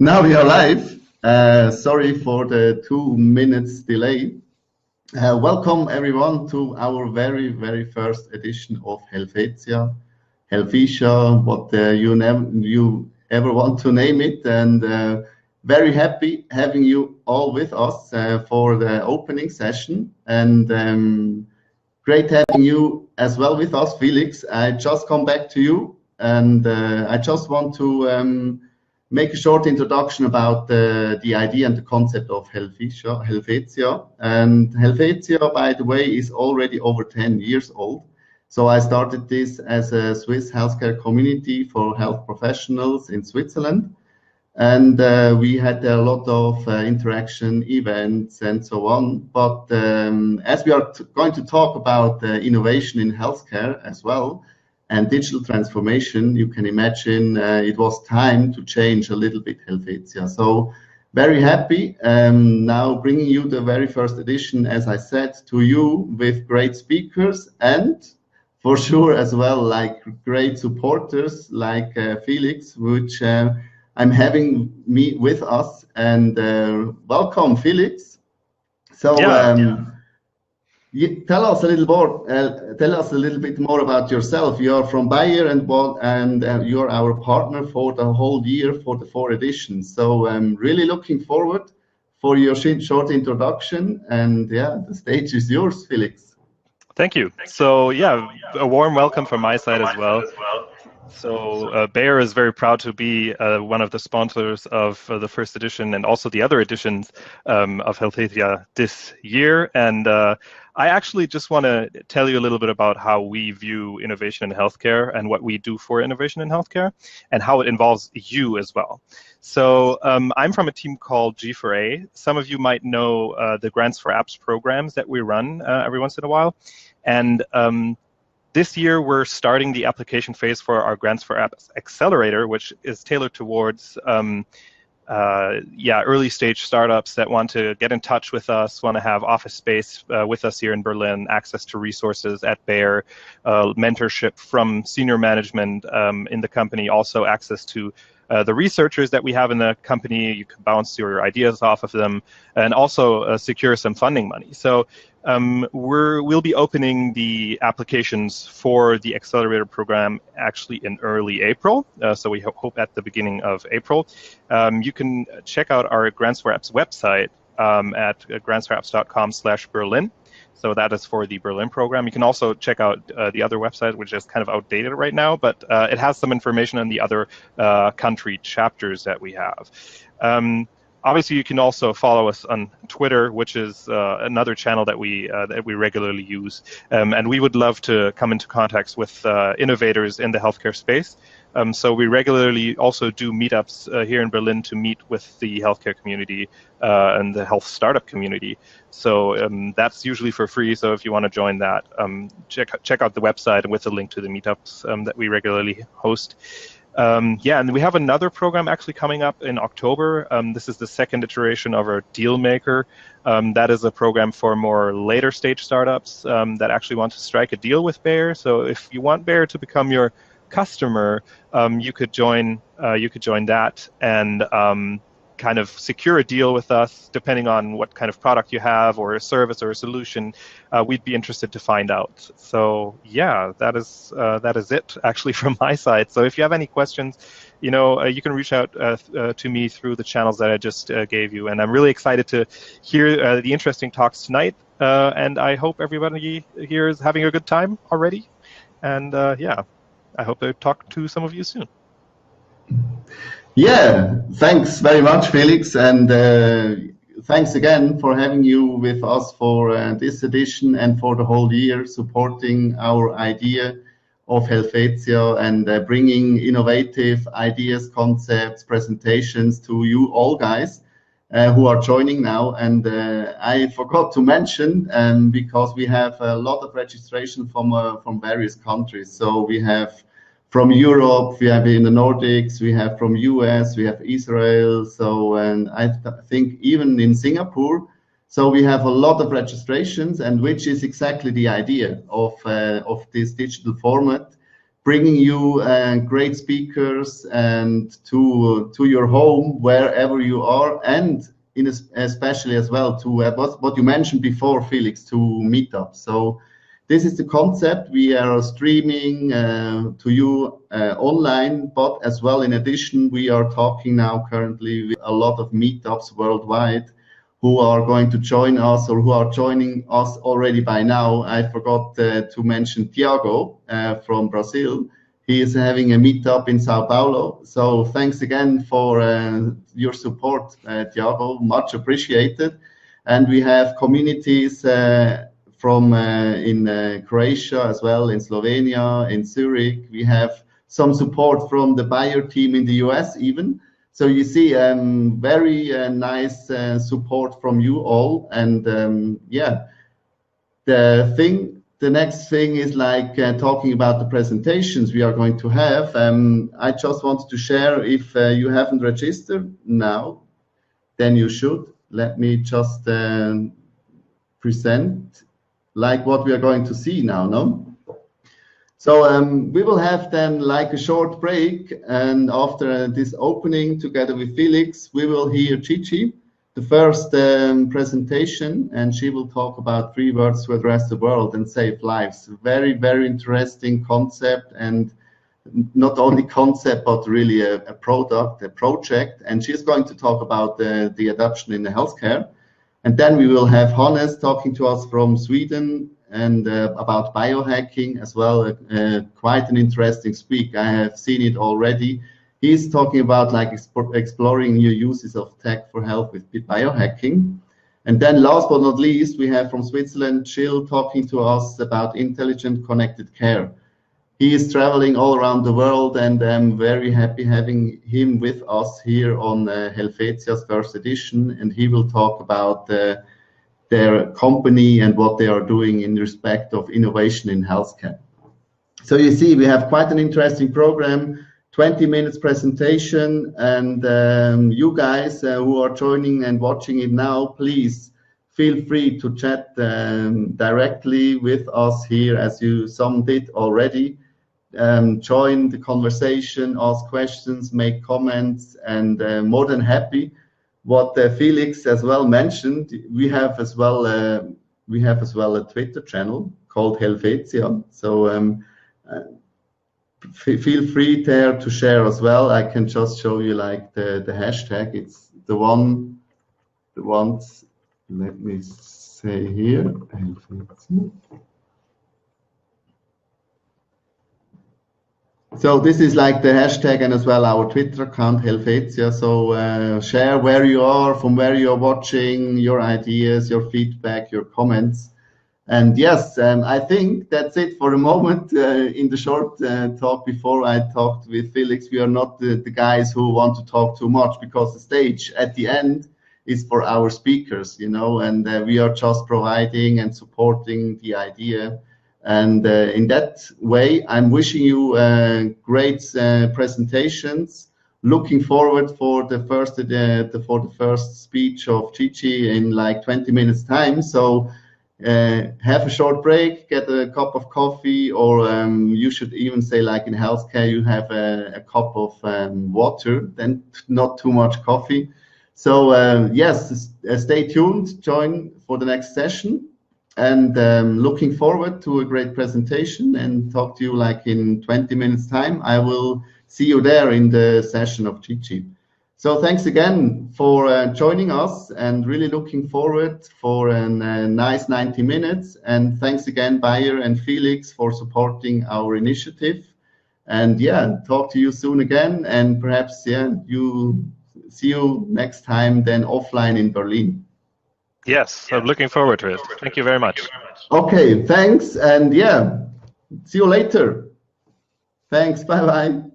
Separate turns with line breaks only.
Now we are live. Sorry for the 2 minutes delay. Welcome everyone to our very first edition of healthetia, what you ever want to name it, and very happy having you all with us for the opening session, and great having you as well with us, Felix. I just come back to you, and I just want to make a short introduction about the idea and the concept of healthetia. And healthetia, by the way, is already over 10 years old. So I started this as a Swiss healthcare community for health professionals in Switzerland. And we had a lot of interaction, events, and so on. But as we are going to talk about innovation in healthcare as well, and digital transformation, you can imagine it was time to change a little bit healthetia. So very happy now bringing you the very first edition, as I said, to you with great speakers and for sure as well like great supporters like Felix, which I'm having me with us, and welcome Felix. So tell us a little bit more about yourself. You are from Bayer, and you're our partner for the whole year for the 4 editions. So I'm really looking forward for your short introduction, and yeah, the stage is yours, Felix.
Thank you. So yeah, a warm welcome from my side as well. So Bayer is very proud to be one of the sponsors of the first edition and also the other editions of healthetia this year. And I actually just want to tell you a little bit about how we view innovation in healthcare and what we do for innovation in healthcare and how it involves you as well. So I'm from a team called G4A. Some of you might know the Grants for Apps programs that we run every once in a while. And this year, we're starting the application phase for our Grants for Apps Accelerator, which is tailored towards early stage startups that want to get in touch with us, want to have office space with us here in Berlin, access to resources at Bayer, mentorship from senior management in the company, also access to the researchers that we have in the company. You can bounce your ideas off of them, and also secure some funding money. So we'll be opening the applications for the accelerator program actually in early April. So we hope at the beginning of April. You can check out our Grants for Apps website at grantsforapps.com/Berlin. So that is for the Berlin program. You can also check out the other website, which is kind of outdated right now, but it has some information on the other country chapters that we have. Obviously, you can also follow us on Twitter, which is another channel that we regularly use. And we would love to come into contact with innovators in the healthcare space. So we regularly also do meetups here in Berlin to meet with the healthcare community and the health startup community. So that's usually for free. So if you want to join that, check out the website with the link to the meetups that we regularly host. And we have another program actually coming up in October. This is the second iteration of our Deal Maker. That is a program for more later stage startups that actually want to strike a deal with Bayer. So if you want Bayer to become your customer, you could join that and kind of secure a deal with us, depending on what kind of product you have or a service or a solution. We'd be interested to find out. So yeah, that is it actually from my side. So if you have any questions, you can reach out to me through the channels that I just gave you. And I'm really excited to hear the interesting talks tonight. And I hope everybody here is having a good time already. And I hope to talk to some of you soon.
Yeah, thanks very much, Felix, and thanks again for having you with us for this edition and for the whole year, supporting our idea of healthetia and bringing innovative ideas, concepts, presentations to you all guys who are joining now. And I forgot to mention, because we have a lot of registration from various countries. So we have from Europe, we have in the Nordics, we have from US, we have Israel, so, and I think even in Singapore. So we have a lot of registrations, and which is exactly the idea of this digital format, bringing you great speakers and to your home wherever you are, and especially as well to what you mentioned before, Felix, to meetups. So this is the concept. We are streaming to you online, but as well, in addition, we are talking now currently with a lot of meetups worldwide who are going to join us or who are joining us already by now. I forgot to mention Tiago from Brazil. He is having a meetup in Sao Paulo. So thanks again for your support, Tiago, much appreciated. And we have communities from in Croatia as well, in Slovenia, in Zurich. We have some support from the Bayer team in the US even. So you see very nice support from you all. And yeah, the next thing is like talking about the presentations we are going to have. I just wanted to share, if you haven't registered now, then you should. Let me just present like what we are going to see now, no? So we will have then like a short break, and after this opening together with Felix, we will hear Gigi, the first presentation, and she will talk about 3 words to address the world and save lives. Very, very interesting concept, and not only concept, but really a product, a project. And she's going to talk about the adoption in the healthcare. And then we will have Hannes talking to us from Sweden and about biohacking as well. Quite an interesting speak. I have seen it already. He's talking about like exploring new uses of tech for health with biohacking. And then last but not least, we have from Switzerland, Jill talking to us about intelligent connected care. He is traveling all around the world, and I'm very happy having him with us here on Helvetia's first edition. And he will talk about their company and what they are doing in respect of innovation in healthcare. So you see, we have quite an interesting program, 20 minutes presentation, and you guys who are joining and watching it now, please feel free to chat directly with us here, as some did already. Join the conversation, ask questions, make comments, and more than happy. What Felix as well mentioned, we have as well a Twitter channel called Helvetia. So feel free there to share as well. I can just show you like the hashtag. It's the ones. Let me say here. Helvetia. So this is like the hashtag and as well our Twitter account, Helvetia. So share where you are, from where you are watching, your ideas, your feedback, your comments. And yes, I think that's it for the moment. In the short talk before I talked with Felix, we are not the guys who want to talk too much, because the stage at the end is for our speakers, you know, and we are just providing and supporting the idea. And in that way, I'm wishing you great presentations. Looking forward for the first speech of Gigi in like 20 minutes time. So have a short break, get a cup of coffee, or you should even say, like in healthcare, you have a cup of water, then not too much coffee. So yes, stay tuned, join for the next session. And looking forward to a great presentation, and talk to you like in 20 minutes time. I will see you there in the session of Gigi. So thanks again for joining us, and really looking forward for a nice 90 minutes. And thanks again, Bayer and Felix, for supporting our initiative. And yeah, talk to you soon again. And perhaps, yeah, see you next time then offline in Berlin.
Yes, I'm looking forward to it. Thank you very much.
Okay, thanks. And yeah, see you later. Thanks. Bye-bye.